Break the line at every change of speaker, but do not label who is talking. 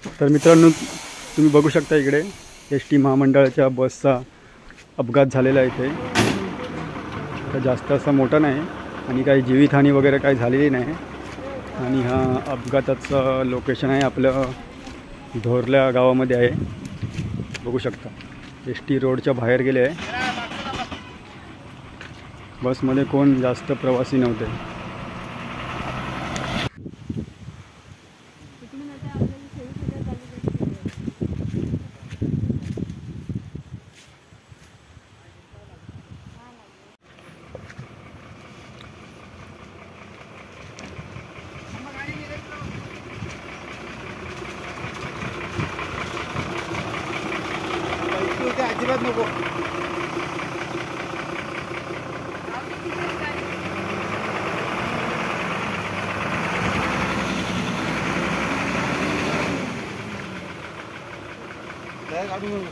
तर मित्रांनो, तुम्ही बघू शकता इकडे एस टी महामंडळाच्या बसचा अपघात झालेला आहे इथे. तर जास्त असा मोठा नाही आणि काही जीवितहानी वगैरे काही झालेली नाही. आणि हा अपघाताचं लोकेशन आहे आपलं ढोरल्या गावामध्ये आहे. बघू शकता एस टी रोडच्या बाहेर गेले आहे. बसमध्ये कोण जास्त प्रवासी नव्हते.
अजिबात नको. काढून